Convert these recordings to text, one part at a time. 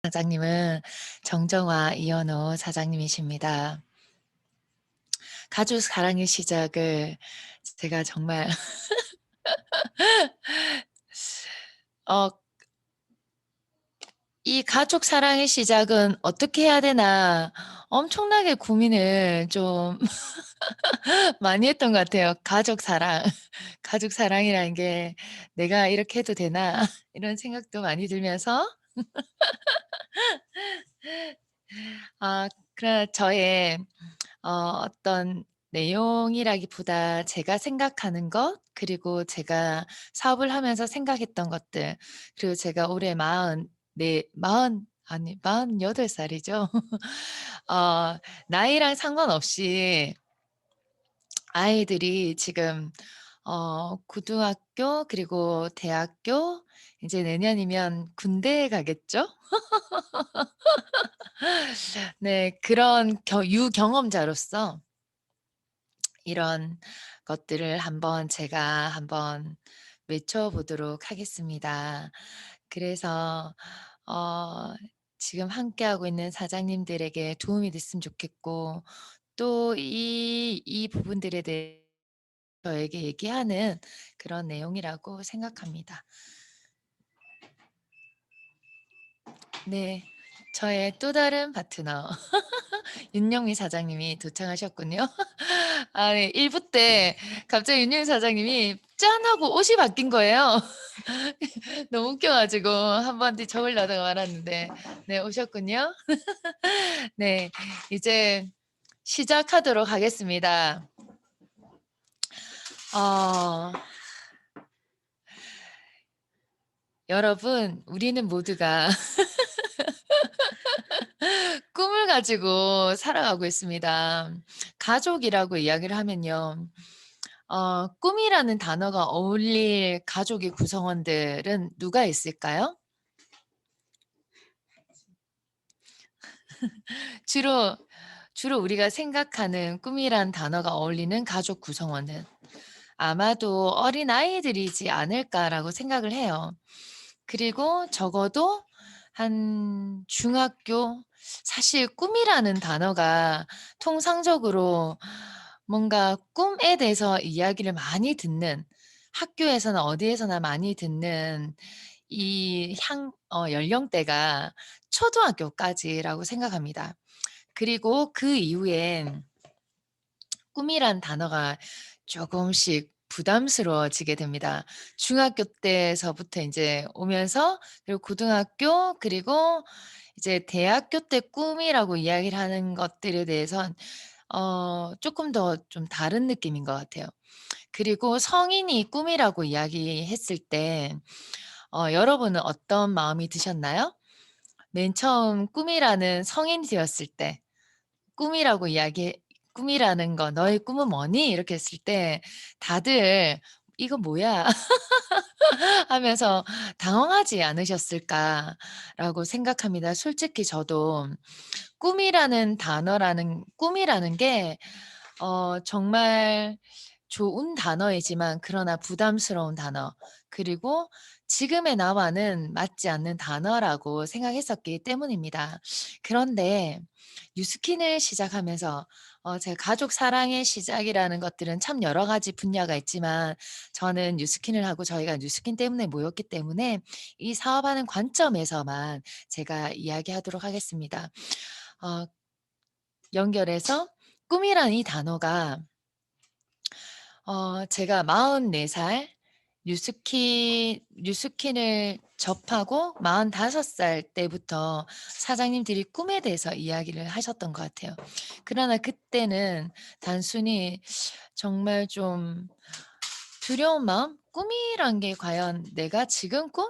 사장님은 정정화 이현우 사장님이십니다. 가족 사랑의 시작을 제가 정말 어 이 가족 사랑의 시작은 어떻게 해야 되나 엄청나게 고민을 좀 많이 했던 것 같아요. 가족 사랑. 가족 사랑이라는 게 '내가 이렇게 해도 되나?' 이런 생각도 많이 들면서 아 그러나 저의 어떤 내용이라기보다 제가 생각하는 것, 그리고 제가 사업을 하면서 생각했던 것들, 그리고 제가 올해 44 마흔 아니 48 살이죠. 어 나이랑 상관없이 아이들이 지금 고등학교, 그리고 대학교, 이제 내년이면 군대에 가겠죠? 네. 그런 유경험자로서 이런 것들을 제가 한번 외쳐 보도록 하겠습니다. 그래서 어 지금 함께하고 있는 사장님들에게 도움이 됐으면 좋겠고, 또 이 부분들에 대해 저에게 얘기하는 그런 내용이라고 생각합니다. 네. 저의 또 다른 파트너 윤영미 사장님이 도착하셨군요. 아 네. 1부 때 갑자기 윤영미 사장님이 짠 하고 옷이 바뀐 거예요. 너무 웃겨 가지고 한 번 뒤 적으려다가 말았는데 네, 오셨군요. 네. 이제 시작하도록 하겠습니다. 어 여러분, 우리는 모두가 꿈을 가지고 살아가고 있습니다. 가족이라고 이야기를 하면요. 꿈이라는 단어가 어울릴 가족의 구성원들은 누가 있을까요? 주로 우리가 생각하는 꿈이란 단어가 어울리는 가족 구성원은 아마도 어린아이들이지 않을까라고 생각을 해요. 그리고 적어도 한 중학교, 사실 꿈이라는 단어가 통상적으로 뭔가 꿈에 대해서 이야기를 많이 듣는, 학교에서나 어디에서나 많이 듣는 연령대가 초등학교까지라고 생각합니다. 그리고 그 이후엔 꿈이란 단어가 조금씩 부담스러워지게 됩니다. 중학교 때서부터 인제 오면서, 그리고 고등학교, 그리고 이제 대학교 때 꿈이라고 이야기를 하는 것들에 대해선 쪼끔 더 좀 다른 느낌인 것 같아요. 그리고 성인이 꿈이라고 이야기했을 때 여러분은 어떤 마음이 드셨나요? 맨 처음 꿈이라는 성인이 되었을 때 꿈이라고 이야기 "꿈이라는 거, 너의 꿈은 뭐니?" 이렇게 했을 때 다들 '이거 뭐야?' 하면서 당황하지 않으셨을까라고 생각합니다. 솔직히 저도 꿈이라는 게 정말 좋은 단어이지만, 그러나 부담스러운 단어, 그리고 지금의 나와는 맞지 않는 단어라고 생각했었기 때문입니다. 그런데 뉴스킨을 시작하면서 제가 가족 사랑의 시작이라는 것들은 참 여러 가지 분야가 있지만, 저는 뉴스킨을 하고 저희가 뉴스킨 때문에 모였기 때문에 이 사업하는 관점에서만 제가 이야기하도록 하겠습니다. 어 연결해서 꿈이란 이 단어가 제가 44살 뉴스킨을 접하고 45살 때부터 사장님들이 꿈에 대해서 이야기를 하셨던 것 같아요. 그러나 그때는 단순히 정말 좀 두려운 마음? 꿈이란 게 과연 내가 지금 꿈?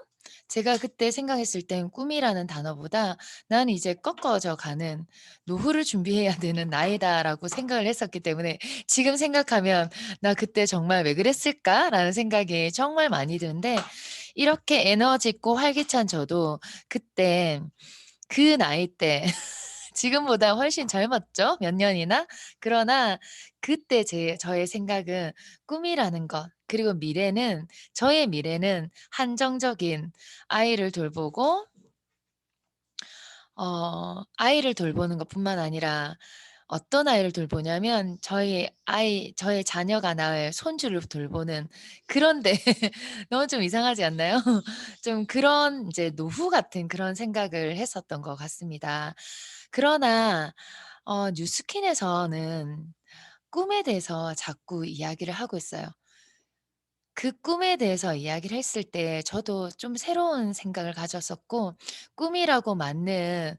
제가 그때 생각했을 땐 꿈이라는 단어보다 '난 이제 꺾어져 가는, 노후를 준비해야 되는 나이다.'라고 생각을 했었기 때문에, 지금 생각하면 '나 그때 정말 왜 그랬을까?'라는 생각이 정말 많이 드는데, 이렇게 에너지 있고 활기찬 저도 그때, 그 나이 때 지금보다 훨씬 젊었죠, 몇 년이나. 그러나 그때 저의 생각은 꿈이라는 것, 그리고 저의 미래는 한정적인 아이를 돌보고 아이를 돌보는 것뿐만 아니라 어떤 아이를 돌보냐면 저의 자녀가 낳을 손주를 돌보는 그런데 너무 좀 이상하지 않나요? 좀 그런 이제 노후 같은 그런 생각을 했었던 것 같습니다. 그러나 뉴스킨에서는 꿈에 대해서 자꾸 이야기를 하고 있어요. 그 꿈에 대해서 이야기를 했을 때 저도 좀 새로운 생각을 가졌었고 꿈이라고 맞는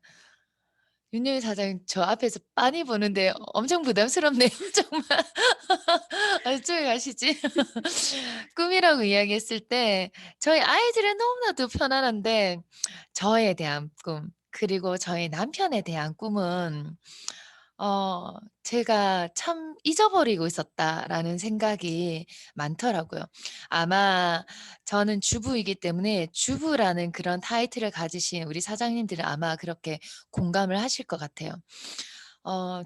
윤여희 사장님 저 앞에서 빤히 보는데 엄청 부담스럽네요 정말. 아 이쪽에 가시지. 꿈이라고 이야기했을 때 저희 아이들은 너무나도 편안한데 저에 대한 꿈 그리고 저희 남편에 대한 꿈은 제가 참 '잊어버리고 있었다.'라는 생각이 많더라고요. 아마 저는 주부이기 때문에 주부라는 그런 타이틀을 가지신 우리 사장님들은 아마 그렇게 공감을 하실 것 같아요.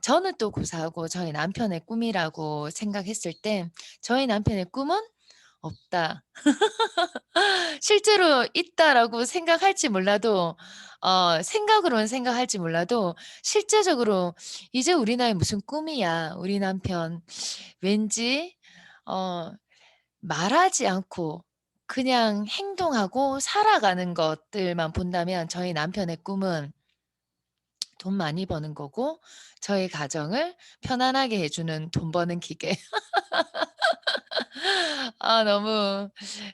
저는 또 고사하고 저희 남편의 꿈이라고 생각했을 때 저희 남편의 꿈은 없다. 실제로 있다라고 생각할지 몰라도 생각으로는 생각할지 몰라도 실제적으로 '이제 우리 나이 무슨 꿈이야.' 우리 남편 왠지 어 말하지 않고 그냥 행동하고 살아가는 것들만 본다면 저희 남편의 꿈은 돈 많이 버는 거고 저희 가정을 편안하게 해 주는 돈 버는 기계. 아 너무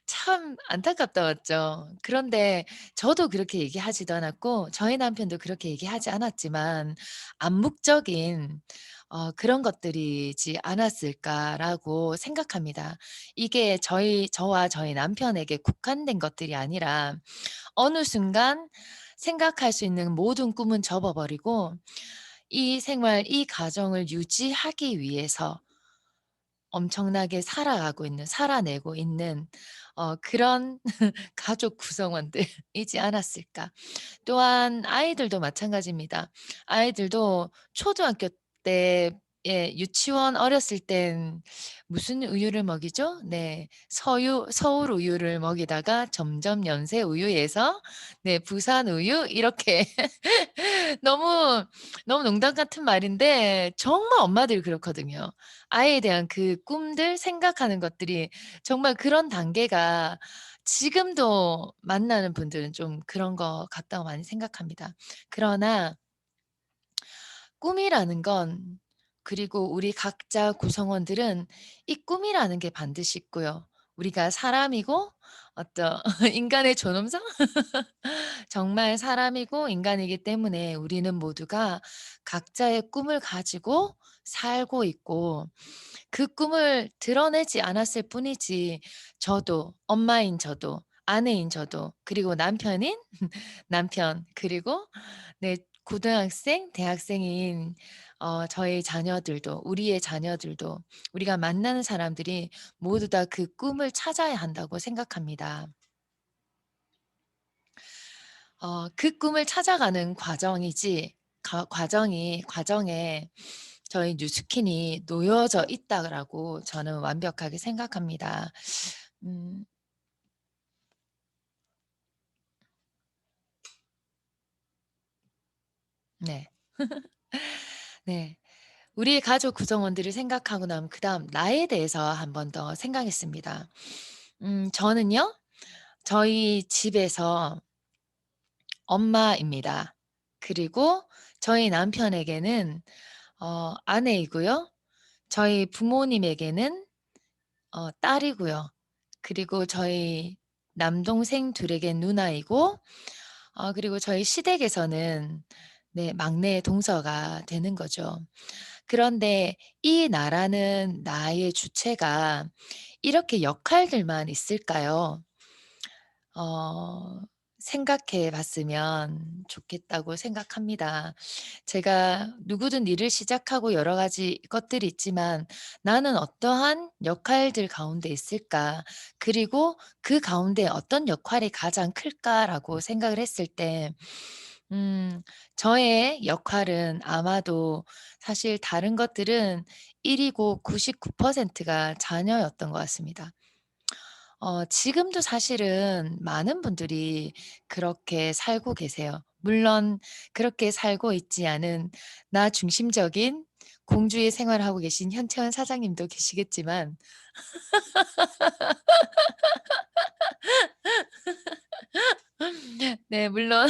참 안타깝다 맞죠? 그런데 저도 그렇게 얘기하지도 않았고 저희 남편도 그렇게 얘기하지 않았지만 '암묵적인 그런 것들이지 않았을까.'라고 생각합니다. 이게 저와 저희 남편에게 국한된 것들이 아니라 어느 순간 생각할 수 있는 모든 꿈은 접어 버리고 이 생활, 이 가정을 유지하기 위해서 엄청나게 살아내고 있는 그런 가족 구성원들이지 않았을까. 또한 아이들도 마찬가지입니다. 아이들도 초등학교 때 유치원 어렸을 땐 무슨 우유를 먹이죠? 네. 서울 우유를 먹이다가 점점 연세 우유에서 네 부산 우유 이렇게 너무, 너무 농담 같은 말인데 정말 엄마들이 그렇거든요. 아이에 대한 그 꿈들 생각하는 것들이 정말 그런 단계가 지금도 만나는 분들은 좀 그런 것 같다고 많이 생각합니다. 그러나 꿈이라는 건 그리고 우리 각자 구성원들은 이 꿈이라는 게 반드시 있고요. 우리가 사람이고 어떤 인간의 존엄성? 정말 사람이고 인간이기 때문에 우리는 모두가 각자의 꿈을 가지고 살고 있고 그 꿈을 드러내지 않았을 뿐이지 저도 엄마인 저도 아내인 저도 그리고 남편인 남편 그리고 네 고등학생, 대학생인 저희 자녀들도 우리의 자녀들도 우리가 만나는 사람들이 모두 다 그 꿈을 찾아야 한다고 생각합니다. 그 꿈을 찾아가는 과정이지 과정에 저희 뉴스킨이 놓여져 있다라고 저는 완벽하게 생각합니다. 음 네. 네. 우리의 가족 구성원들을 생각하고 나면 그다음 나에 대해서 한 번 더 생각했습니다. 저는요. 저희 집에서 엄마입니다. 그리고 저희 남편에게는 아내이고요. 저희 부모님에게는 딸이고요. 그리고 저희 남동생 둘에겐 누나이고 그리고 저희 시댁에서는 네 막내 동서가 되는 거죠. 그런데 이 나라는 나의 주체가 이렇게 역할들만 있을까요? 어 생각해 봤으면 좋겠다고 생각합니다. 제가 누구든 일을 시작하고 여러 가지 것들이 있지만 '나는 어떠한 역할들 가운데 있을까? 그리고 그 가운데 어떤 역할이 가장 클까?'라고 생각을 했을 때 저의 역할은 아마도 사실 다른 것들은 1 이고 99%가 자녀였던 것 같습니다. 지금도 사실은 많은 분들이 그렇게 살고 계세요. 물론 그렇게 살고 있지 않은 나 중심적인 공주의 생활을 하고 계신 현채원 사장님도 계시겠지만 네 물론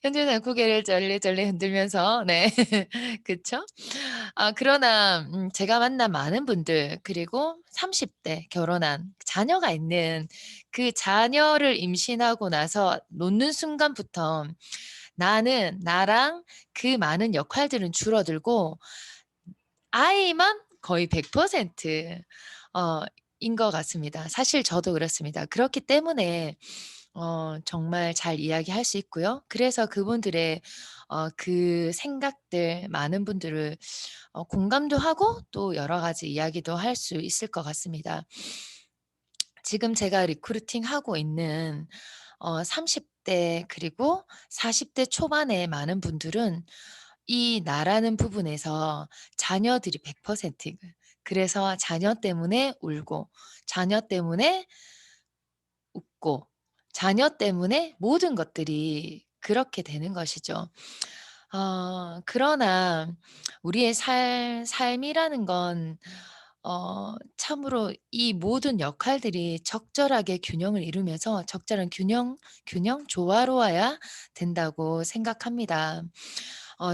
현재는 고개를 절레절레 흔들면서 네. 그쵸? 그러나 제가 만난 많은 분들 그리고 30대 결혼한 자녀가 있는 그 자녀를 임신하고 나서 놓는 순간부터 나는 나랑 그 많은 역할들은 줄어들고 아이만 거의 100%인 것 같습니다. 사실 저도 그렇습니다. 그렇기 때문에 정말 잘 이야기할 수 있고요. 그래서 그분들의 그 생각들 많은 분들을 공감도 하고 또 여러 가지 이야기도 할 수 있을 것 같습니다. 지금 제가 리크루팅하고 있는 30대 그리고 40대 초반의 많은 분들은 이 나라는 부분에서 자녀들이 100%, 그래서 자녀 때문에 울고 자녀 때문에 웃고 자녀 때문에 모든 것들이 그렇게 되는 것이죠. 그러나 우리의 삶이라는 건 참으로 이 모든 역할들이 적절하게 균형을 이루면서 적절한 균형 조화로워야 된다고 생각합니다.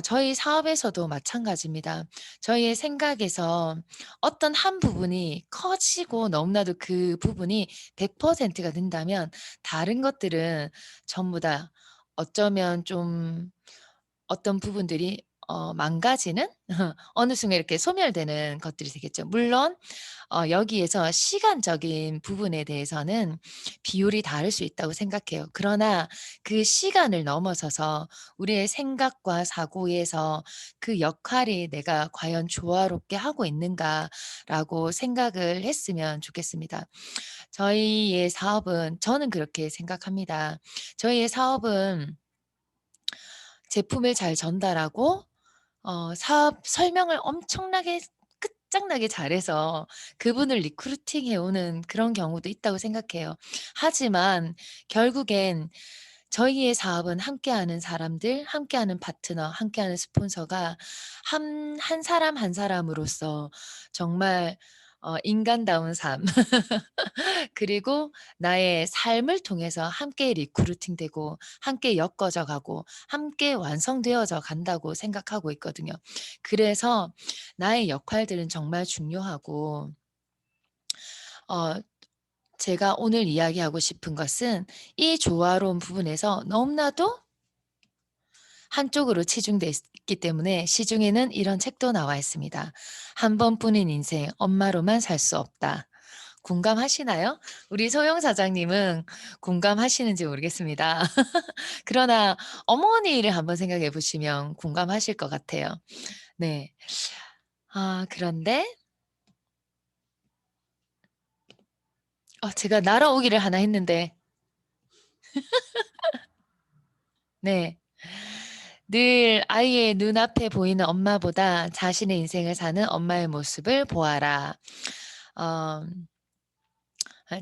저희 사업에서도 마찬가지입니다. 저희의 생각에서 어떤 한 부분이 커지고 너무나도 그 부분이 100%가 된다면 다른 것들은 전부 다 어쩌면 좀 어떤 부분들이 망가지는 어느 순간 이렇게 소멸되는 것들이 되겠죠. 물론 여기에서 시간적인 부분에 대해서는 비율이 다를 수 있다고 생각해요. 그러나 그 시간을 넘어서서 우리의 생각과 사고에서 그 역할이 내가 과연 조화롭게 하고 있는가라고 생각을 했으면 좋겠습니다. 저희의 사업은 저는 그렇게 생각합니다. 저희의 사업은 제품을 잘 전달하고 사업 설명을 엄청나게 끝장나게 잘해서 그분을 리크루팅해 오는 그런 경우도 있다고 생각해요. 하지만 결국엔 저희의 사업은 함께하는 사람들, 함께하는 파트너, 함께하는 스폰서가 한 사람 한 사람으로서 정말 인간다운 삶 그리고 나의 삶을 통해서 함께 리크루팅되고 함께 엮어져 가고 함께 완성되어져 간다고 생각하고 있거든요. 그래서 나의 역할들은 정말 중요하고 어 제가 오늘 이야기하고 싶은 것은 이 조화로운 부분에서 너무나도 한쪽으로 치중돼 있기 때문에 시중에는 이런 책도 나와 있습니다. "한 번뿐인 인생 엄마로만 살 수 없다." 공감하시나요? 우리 소영 사장님은 공감하시는지 모르겠습니다. 그러나 어머니를 한번 생각해 보시면 공감하실 것 같아요. 네. 그런데 제가 날아오기를 하나 했는데 네. "늘 아이의 눈앞에 보이는 엄마보다 자신의 인생을 사는 엄마의 모습을 보아라." 어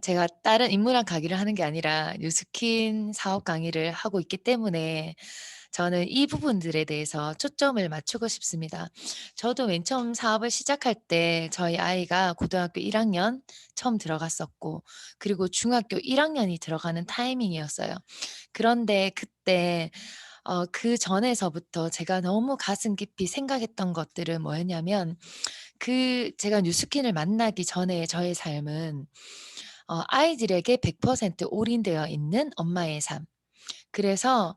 제가 다른 인문학 강의를 하는 게 아니라 뉴스킨 사업 강의를 하고 있기 때문에 저는 이 부분들에 대해서 초점을 맞추고 싶습니다. 저도 맨 처음 사업을 시작할 때 저희 아이가 고등학교 1 학년 처음 들어갔었고 그리고 중학교 1 학년이 들어가는 타이밍이었어요. 그런데 그때 그전에서부터 제가 너무 가슴 깊이 생각했던 것들은 뭐였냐면 제가 뉴스킨을 만나기 전에 저의 삶은 아이들에게 100% 올인되어 있는 엄마의 삶. 그래서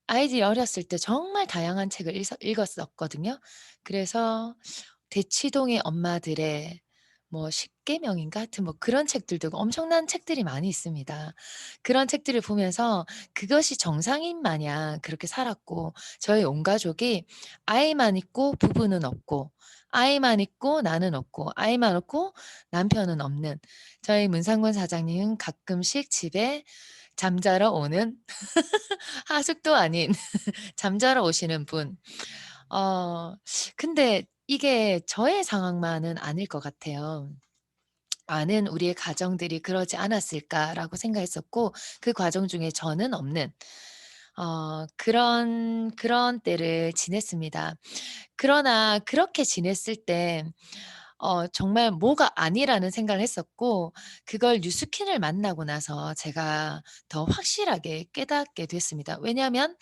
아이들이 어렸을 때 정말 다양한 책을 읽었었거든요. 그래서 대치동의 엄마들의 뭐 십계명인가 하여튼 뭐 그런 책들도 엄청난 책들이 많이 있습니다. 그런 책들을 보면서 그것이 정상인 마냥 그렇게 살았고 저희 온 가족이 아이만 있고 부부는 없고 아이만 있고 나는 없고 아이만 없고 남편은 없는 저희 문상곤 사장님은 가끔씩 집에 잠자러 오는 하숙도 아닌 잠자러 오시는 분. 어 근데 이게 저의 상황만은 아닐 것 같아요. 많은 우리의 가정들이 그러지 않았을까라고 생각했었고 그 과정 중에 저는 없는 그런 때를 지냈습니다. 그러나 그렇게 지냈을 때 정말 뭐가 아니라는 생각을 했었고 그걸 뉴스킨을 만나고 나서 제가 더 확실하게 깨닫게 됐습니다. 왜냐하면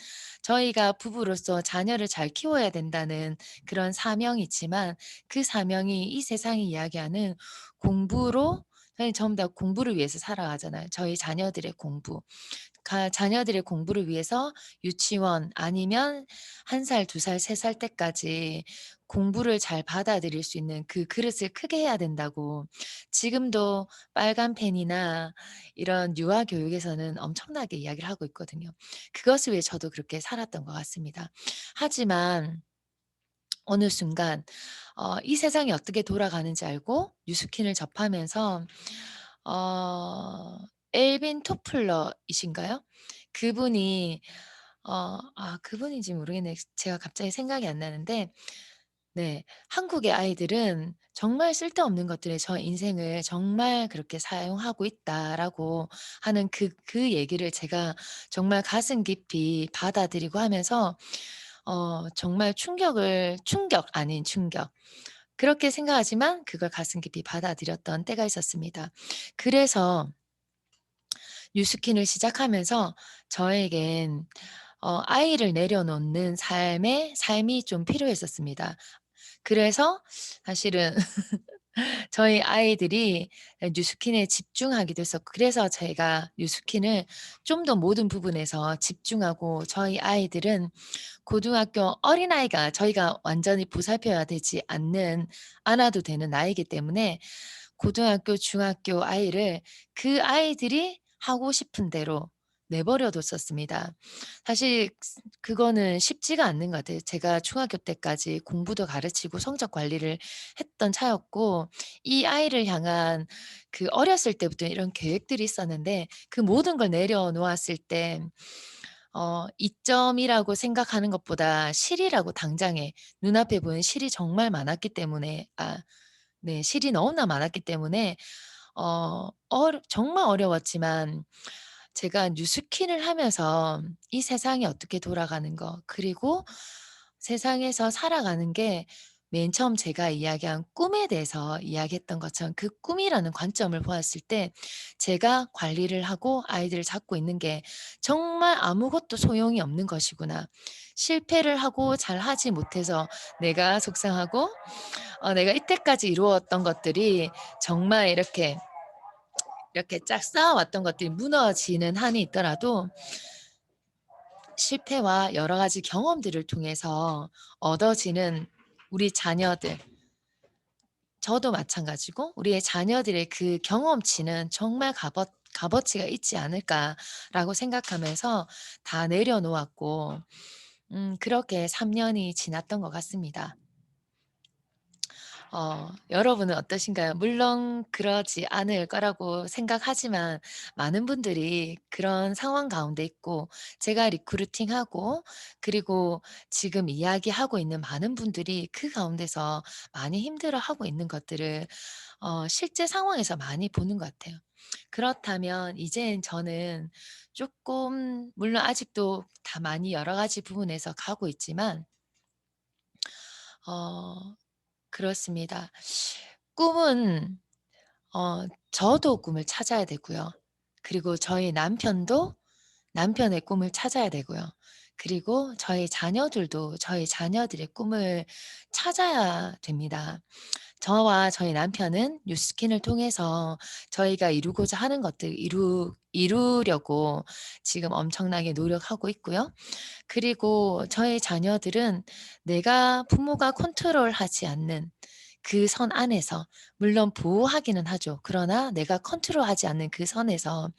저희가 부부로서 자녀를 잘 키워야 된다는 그런 사명이 있지만 그 사명이 이 세상이 이야기하는 공부로 저희 전부 다 공부를 위해서 살아가잖아요. 저희 자녀들의 공부. 자녀들의 공부를 위해서 유치원 아니면 1 살, 2 살, 3살 때까지 공부를 잘 받아들일 수 있는 그 그릇을 크게 해야 된다고 지금도 빨간 펜이나 이런 유아 교육에서는 엄청나게 이야기를 하고 있거든요. 그것을 위해 저도 그렇게 살았던 것 같습니다. 하지만 어느 순간 이 세상이 어떻게 돌아가는지 알고 뉴스킨을 접하면서 어 엘빈 토플러이신가요? 그분이 그분인지 모르겠네. 제가 갑자기 생각이 안 나는데 네. "한국의 아이들은 정말 쓸데없는 것들에 저 인생을 정말 그렇게 사용하고 있다."라고 하는 그 얘기를 제가 정말 가슴 깊이 받아들이고 하면서 정말 충격 아닌 충격 그렇게 생각하지만 그걸 가슴 깊이 받아들였던 때가 있었습니다. 그래서 뉴스킨을 시작하면서 저에겐 아이를 내려놓는 삶이 좀 필요했었습니다. 그래서 사실은 저희 아이들이 뉴스킨에 집중하기도 했었고 그래서 제가 뉴스킨을 좀 더 모든 부분에서 집중하고 저희 아이들은 고등학교 어린아이가 저희가 완전히 보살펴야 되지 않아도 되는 나이이기 때문에 고등학교, 중학교 아이를 그 아이들이 하고 싶은 대로 내버려 뒀었습니다. 사실 그거는 쉽지가 않는 것 같아요. 제가 중학교 때까지 공부도 가르치고 성적 관리를 했던 차였고 이 아이를 향한 그 어렸을 때부터 이런 계획들이 있었는데 그 모든 걸 내려놓았을 때 이점이라고 생각하는 것보다 실이라고 당장에 눈앞에 보이는 실이 정말 많았기 때문에 네 실이 너무나 많았기 때문에 정말 어려웠지만 제가 뉴스킨을 하면서 이 세상이 어떻게 돌아가는 거 그리고 세상에서 살아가는 게 맨 처음 제가 이야기한 꿈에 대해서 이야기했던 것처럼 그 꿈이라는 관점을 보았을 때 제가 관리를 하고 아이들을 잡고 있는 게 정말 아무것도 소용이 없는 것이구나. 실패를 하고 잘하지 못해서 내가 속상하고 내가 이때까지 이루었던 것들이 정말 이렇게 쫙 쌓아왔던 것들이 무너지는 한이 있더라도 실패와 여러 가지 경험들을 통해서 얻어지는 우리 자녀들 저도 마찬가지고 우리의 자녀들의 그 경험치는 정말 값어치가 있지 않을까라고 생각하면서 다 내려놓았고 그렇게 3 년이 지났던 것 같습니다. 여러분은 어떠신가요? 물론 그러지 않을 거라고 생각하지만 많은 분들이 그런 상황 가운데 있고 제가 리크루팅하고 그리고 지금 이야기하고 있는 많은 분들이 그 가운데서 많이 힘들어하고 있는 것들을 실제 상황에서 많이 보는 것 같아요. 그렇다면 이젠 저는 쪼끔 물론 아직도 다 많이 여러 가지 부분에서 가고 있지만 어 그렇습니다. 꿈은 저도 꿈을 찾아야 되고요. 그리고 저희 남편도 남편의 꿈을 찾아야 되고요. 그리고 저희 자녀들도 저희 자녀들의 꿈을 찾아야 됩니다. 저와 저희 남편은 뉴스킨을 통해서 저희가 이루고자 하는 것들 이루려고 지금 엄청나게 노력하고 있고요. 그리고 저희 자녀들은 내가 부모가 컨트롤하지 않는 그 선 안에서 물론 보호하기는 하죠. 그러나 내가 컨트롤하지 않는 그 선에서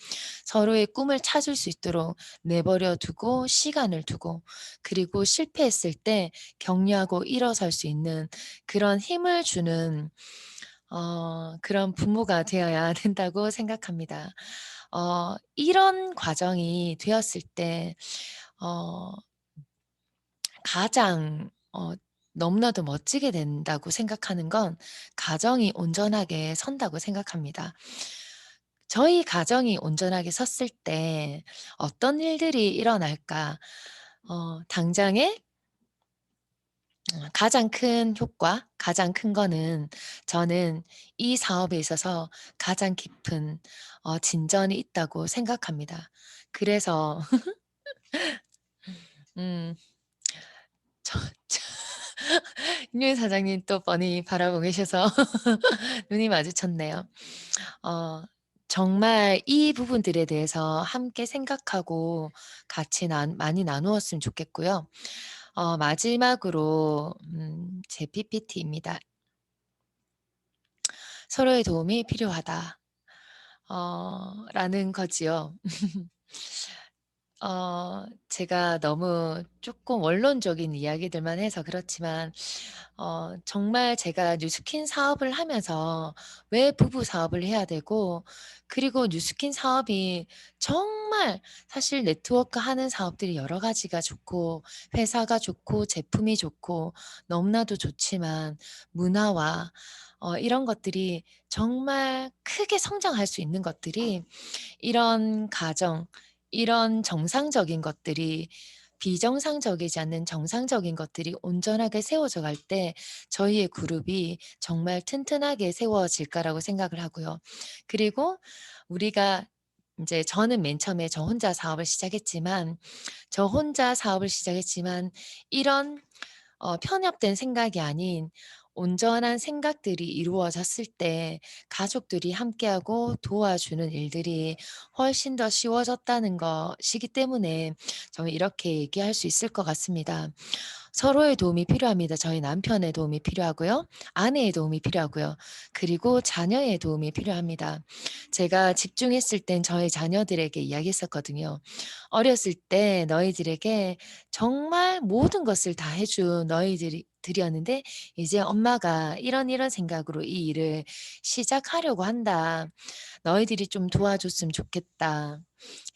서로의 꿈을 찾을 수 있도록 내버려 두고 시간을 두고 그리고 실패했을 때 격려하고 일어설 수 있는 그런 힘을 주는 그런 부모가 되어야 된다고 생각합니다. 이런 과정이 되었을 때 어 가장 너무나도 멋지게 된다고 생각하는 건 가정이 온전하게 선다고 생각합니다. 저희 가정이 온전하게 섰을 때 어떤 일들이 일어날까? 당장에 가장 큰 효과, 가장 큰 거는 저는 이 사업에 있어서 가장 깊은 진전이 있다고 생각합니다. 그래서 음 저 저 김유인 사장님 또 뻔히 바라보고 계셔서 눈이 마주쳤네요. 어 정말 이 부분들에 대해서 함께 생각하고 같이 많이 나누었으면 좋겠고요. 마지막으로 제 PPT입니다. "서로의 도움이 필요하다." 라는 거지요. 제가 너무 쪼끔 원론적인 이야기들만 해서 그렇지만 정말 제가 뉴스킨 사업을 하면서 왜 부부 사업을 해야 되고, 그리고 뉴스킨 사업이 정말 사실 네트워크하는 사업들이 여러 가지가 좋고 회사가 좋고 제품이 좋고 너무나도 좋지만, 문화와 이런 것들이 정말 크게 성장할 수 있는 것들이, 이런 가정, 이런 정상적인 것들이 비정상적이지 않는 정상적인 것들이 온전하게 세워져 갈 때 저희의 그룹이 정말 튼튼하게 세워질까라고 생각을 하고요. 그리고 우리가 인제 저는 맨 처음에 저 혼자 사업을 시작했지만 이런 편협된 생각이 아닌 온전한 생각들이 이루어졌을 때 가족들이 함께하고 도와주는 일들이 훨씬 더 쉬워졌다는 것이기 때문에 저는 이렇게 얘기할 수 있을 것 같습니다. 서로의 도움이 필요합니다. 저희 남편의 도움이 필요하고요. 아내의 도움이 필요하고요. 그리고 자녀의 도움이 필요합니다. 제가 집중했을 땐 저희 자녀들에게 이야기했었거든요. "어렸을 때 너희들에게 정말 모든 것을 다 해준 들이었는데 이제 엄마가 이런 이런 생각으로 이 일을 시작하려고 한다. 너희들이 좀 도와줬으면 좋겠다."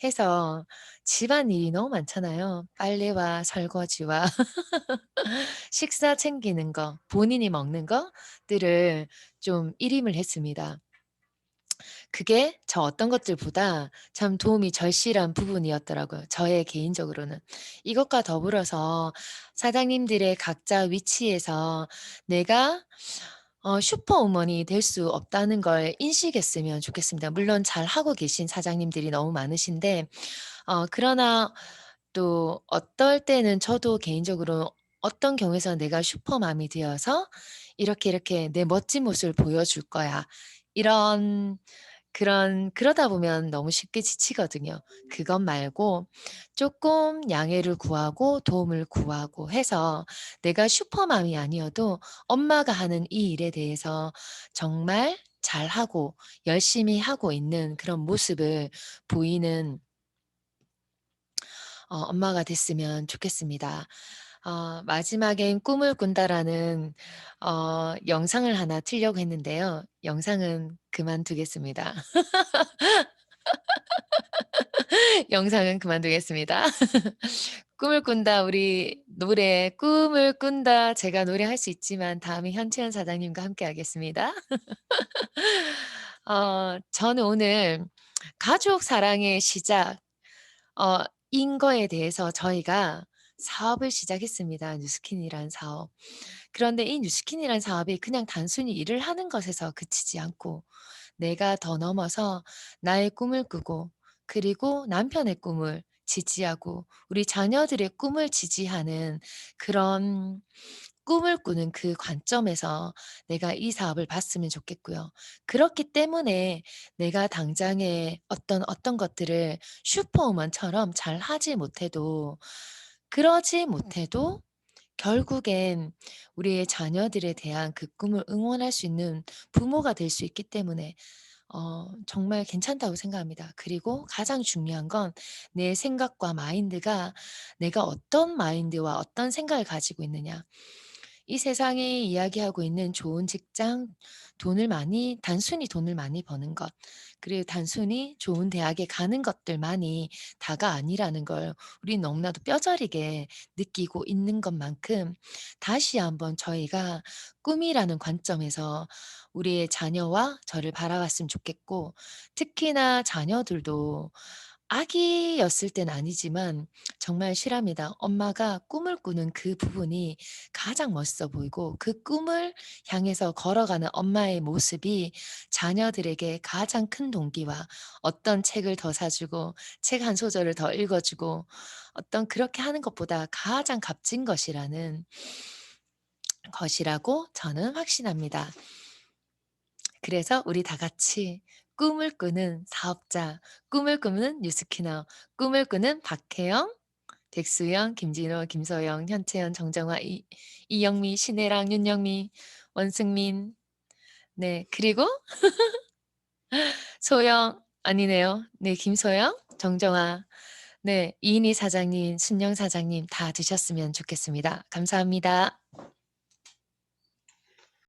해서 집안일이 너무 많잖아요. 빨래와 설거지와 식사 챙기는 거, 본인이 먹는 것들을 좀 일임을 했습니다. 그게 저 어떤 것들보다 참 도움이 절실한 부분이었더라고요, 저의 개인적으로는. 이것과 더불어서 사장님들의 각자 위치에서 내가 슈퍼우먼이 될 수 없다는 걸 인식했으면 좋겠습니다. 물론 잘하고 계신 사장님들이 너무 많으신데, 그러나 또 어떨 때는 저도 개인적으로 어떤 경우에서는 '내가 슈퍼맘이 되어서 이렇게 이렇게 내 멋진 모습을 보여줄 거야.' 이런 그러다 보면 너무 쉽게 지치거든요. 그것 말고 쪼끔 양해를 구하고 도움을 구하고 해서 내가 슈퍼맘이 아니어도 엄마가 하는 이 일에 대해서 정말 잘하고 열심히 하고 있는 그런 모습을 보이는 엄마가 됐으면 좋겠습니다. 마지막엔 꿈을 꾼다라는 영상을 하나 틀려고 했는데요. 영상은 그만두겠습니다. 영상은 그만두겠습니다. 꿈을 꾼다, 우리 노래 꿈을 꾼다, 제가 노래할 수 있지만 다음에 현채연 사장님과 함께 하겠습니다. 저는 오늘 가족 사랑의 시작 인 거에 대해서 저희가 사업을 시작했습니다. 뉴스킨이라는 사업. 그런데 이 뉴스킨이라는 사업이 그냥 단순히 일을 하는 것에서 그치지 않고 내가 더 넘어서 나의 꿈을 꾸고, 그리고 남편의 꿈을 지지하고 우리 자녀들의 꿈을 지지하는 그런 꿈을 꾸는 그 관점에서 내가 이 사업을 봤으면 좋겠고요. 그렇기 때문에 내가 당장에 어떤 것들을 슈퍼우먼처럼 잘하지 못해도, 그러지 못해도 결국엔 우리의 자녀들에 대한 그 꿈을 응원할 수 있는 부모가 될 수 있기 때문에 정말 괜찮다고 생각합니다. 그리고 가장 중요한 건 내 생각과 마인드가, 내가 어떤 마인드와 어떤 생각을 가지고 있느냐. 이 세상이 이야기하고 있는 좋은 직장, 단순히 돈을 많이 버는 것, 그리고 단순히 좋은 대학에 가는 것들만이 다가 아니라는 걸 우리 너무나도 뼈저리게 느끼고 있는 것만큼 다시 한번 저희가 꿈이라는 관점에서 우리의 자녀와 저를 바라봤으면 좋겠고, 특히나 자녀들도 아기였을 땐 아니지만 정말 실합니다. 엄마가 꿈을 꾸는 그 부분이 가장 멋있어 보이고, 그 꿈을 향해서 걸어가는 엄마의 모습이 자녀들에게 가장 큰 동기와, 어떤 책을 더 사 주고 책 한 소절을 더 읽어 주고 어떤 그렇게 하는 것보다 가장 값진 것이라고 저는 확신합니다. 그래서 우리 다 같이 꿈을 꾸는 사업자, 꿈을 꾸는 뉴스키너, 꿈을 꾸는 박혜영, 백수영, 김진호, 김소영, 현채연, 정정화, 이영미, 신혜랑, 윤영미, 원승민, 네, 그리고 소영 아니네요. 네, 김소영, 정정화, 네, 이인희 사장님, 순영 사장님 다 드셨으면 좋겠습니다. 감사합니다.